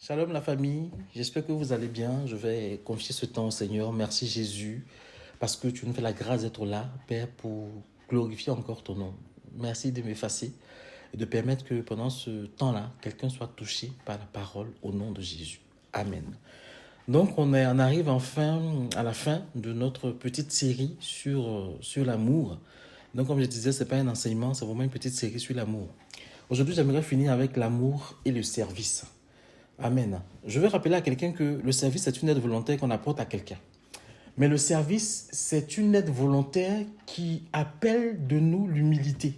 Shalom la famille, j'espère que vous allez bien. Je vais confier ce temps au Seigneur. Merci Jésus, parce que tu nous fais la grâce d'être là, Père, pour glorifier encore ton nom. Merci de m'effacer et de permettre que pendant ce temps-là, quelqu'un soit touché par la parole au nom de Jésus. Amen. Donc on arrive enfin à la fin de notre petite série sur l'amour. Donc comme je disais, ce n'est pas un enseignement, c'est vraiment une petite série sur l'amour. Aujourd'hui, j'aimerais finir avec l'amour et le service. Amen. Je vais rappeler à quelqu'un que le service, c'est une aide volontaire qu'on apporte à quelqu'un. Mais le service, c'est une aide volontaire qui appelle de nous l'humilité.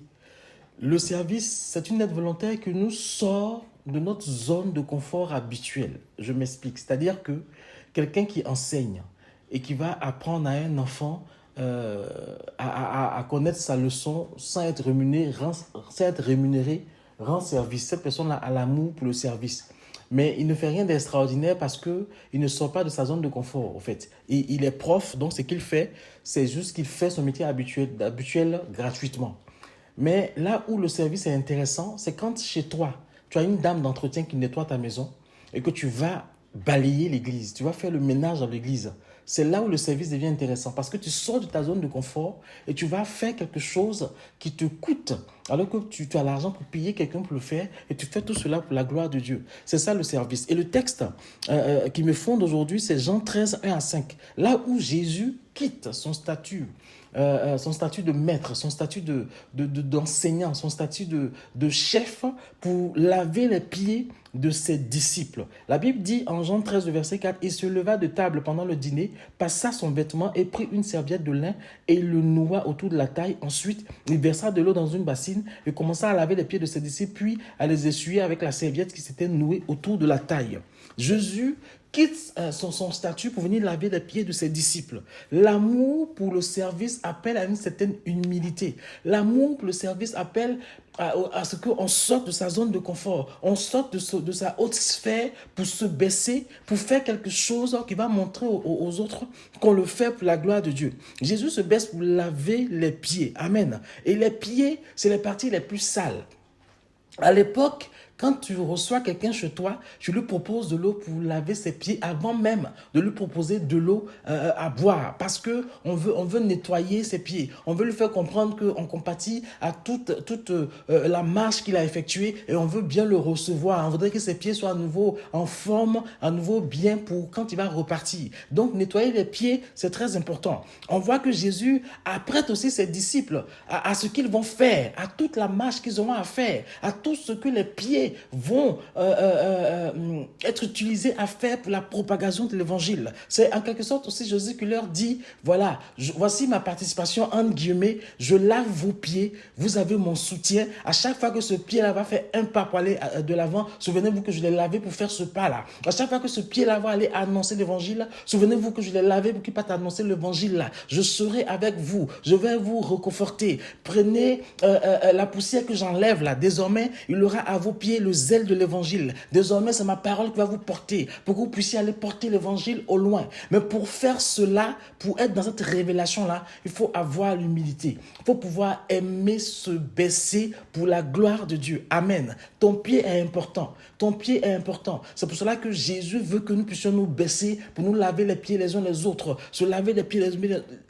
Le service, c'est une aide volontaire qui nous sort de notre zone de confort habituelle. Je m'explique. C'est-à-dire que quelqu'un qui enseigne et qui va apprendre à un enfant à connaître sa leçon sans être rémunéré, rend service. Cette personne-là a l'amour pour le service. Mais il ne fait rien d'extraordinaire parce qu'il ne sort pas de sa zone de confort, en fait. Et il est prof, donc ce qu'il fait, c'est juste qu'il fait son métier habituel gratuitement. Mais là où le service est intéressant, c'est quand chez toi, tu as une dame d'entretien qui nettoie ta maison et que tu vas balayer l'église, tu vas faire le ménage dans l'église. C'est là où le service devient intéressant parce que tu sors de ta zone de confort et tu vas faire quelque chose qui te coûte alors que tu as l'argent pour payer quelqu'un pour le faire et tu fais tout cela pour la gloire de Dieu. C'est ça le service. Et le texte qui me fonde aujourd'hui, c'est Jean 13, 1 à 5. Là où Jésus quitte son statut de maître, son statut d'enseignant, son statut de chef pour laver les pieds de ses disciples. La Bible dit en Jean 13, verset 4, « Il se leva de table pendant le dîner, passa son vêtement et prit une serviette de lin et il le noua autour de la taille. Ensuite, il versa de l'eau dans une bassine et commença à laver les pieds de ses disciples, puis à les essuyer avec la serviette qui s'était nouée autour de la taille. » Jésus quitte son statut pour venir laver les pieds de ses disciples. L'amour pour le service appelle à une certaine humilité. L'amour pour le service appelle à ce qu'on sorte de sa zone de confort. On sorte de sa haute sphère pour se baisser, pour faire quelque chose qui va montrer aux autres qu'on le fait pour la gloire de Dieu. Jésus se baisse pour laver les pieds. Amen. Et les pieds, c'est les parties les plus sales. À l'époque, quand tu reçois quelqu'un chez toi, tu lui proposes de l'eau pour laver ses pieds avant même de lui proposer de l'eau à boire. Parce qu'on veut nettoyer ses pieds. On veut lui faire comprendre qu'on compatit à toute la marche qu'il a effectuée et on veut bien le recevoir. On voudrait que ses pieds soient à nouveau en forme, à nouveau bien pour quand il va repartir. Donc, nettoyer les pieds, c'est très important. On voit que Jésus apprête aussi ses disciples à ce qu'ils vont faire, à toute la marche qu'ils auront à faire, à tout ce que les pieds vont être utilisés à faire pour la propagation de l'évangile. C'est en quelque sorte aussi Jésus qui leur dit, voilà, voici ma participation, entre guillemets, je lave vos pieds, vous avez mon soutien. À chaque fois que ce pied-là va faire un pas pour aller de l'avant, souvenez-vous que je l'ai lavé pour faire ce pas-là. À chaque fois que ce pied-là va aller annoncer l'évangile, souvenez-vous que je l'ai lavé pour qu'il parte annoncer l'évangile-là. Je serai avec vous, je vais vous réconforter. Prenez la poussière que j'enlève là, désormais, il aura à vos pieds le zèle de l'évangile. Désormais, c'est ma parole qui va vous porter pour que vous puissiez aller porter l'évangile au loin. Mais pour faire cela, pour être dans cette révélation-là, il faut avoir l'humilité. Il faut pouvoir aimer se baisser pour la gloire de Dieu. Amen. Ton pied est important. Ton pied est important. C'est pour cela que Jésus veut que nous puissions nous baisser pour nous laver les pieds les uns les autres. Se laver les pieds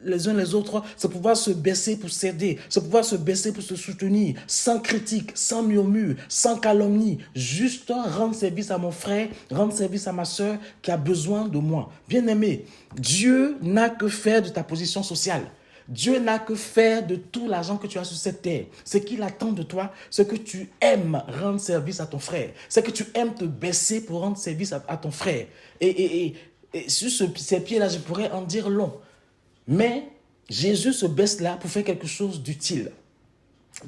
les uns les autres, c'est pouvoir se baisser pour s'aider. C'est pouvoir se baisser pour se soutenir, sans critique, sans murmure, sans calomnie. Juste rendre service à mon frère, rendre service à ma soeur qui a besoin de moi. Bien-aimé, Dieu n'a que faire de ta position sociale. Dieu n'a que faire de tout l'argent que tu as sur cette terre. Ce qu'il attend de toi, c'est que tu aimes rendre service à ton frère. C'est que tu aimes te baisser pour rendre service à ton frère. Et sur ces pieds-là, je pourrais en dire long. Mais Jésus se baisse là pour faire quelque chose d'utile.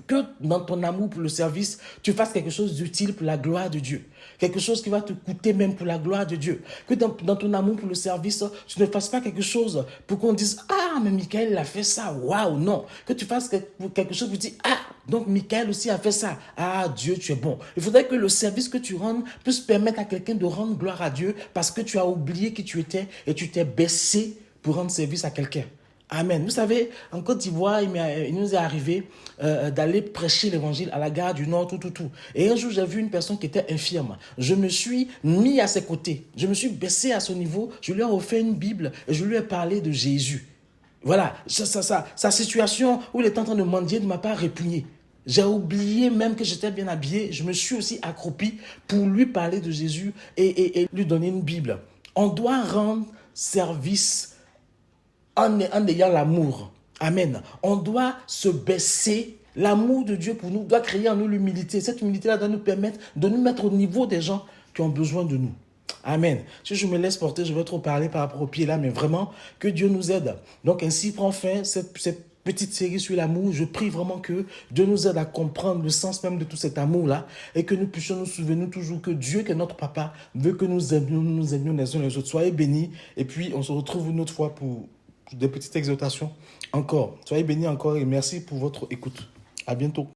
Que dans ton amour pour le service, tu fasses quelque chose d'utile pour la gloire de Dieu. Quelque chose qui va te coûter même pour la gloire de Dieu. Que dans ton amour pour le service, tu ne fasses pas quelque chose pour qu'on dise « Ah, mais Michael a fait ça, waouh !» Non, que tu fasses quelque chose pour dire « Ah, donc Michael aussi a fait ça. Ah, Dieu, tu es bon. » Il faudrait que le service que tu rendes puisse permettre à quelqu'un de rendre gloire à Dieu parce que tu as oublié qui tu étais et tu t'es baissé pour rendre service à quelqu'un. Amen. Vous savez, en Côte d'Ivoire, il nous est arrivé d'aller prêcher l'évangile à la gare du Nord, tout. Et un jour, j'ai vu une personne qui était infirme. Je me suis mis à ses côtés. Je me suis baissé à son niveau. Je lui ai offert une Bible et je lui ai parlé de Jésus. Voilà, sa situation où il était en train de mendier ne m'a pas répugné. J'ai oublié même que j'étais bien habillé. Je me suis aussi accroupi pour lui parler de Jésus et lui donner une Bible. On doit rendre service en ayant l'amour. Amen. On doit se baisser. L'amour de Dieu pour nous doit créer en nous l'humilité. Cette humilité-là doit nous permettre de nous mettre au niveau des gens qui ont besoin de nous. Amen. Si je me laisse porter, je vais trop parler par rapport au pied là, mais vraiment, que Dieu nous aide. Donc ainsi prend fin cette petite série sur l'amour. Je prie vraiment que Dieu nous aide à comprendre le sens même de tout cet amour-là et que nous puissions nous souvenir toujours que Dieu, qui est notre papa, veut que nous aimions les uns les autres. Soyez bénis et puis on se retrouve une autre fois pour des petites exhortations encore. Soyez bénis encore et merci pour votre écoute. À bientôt.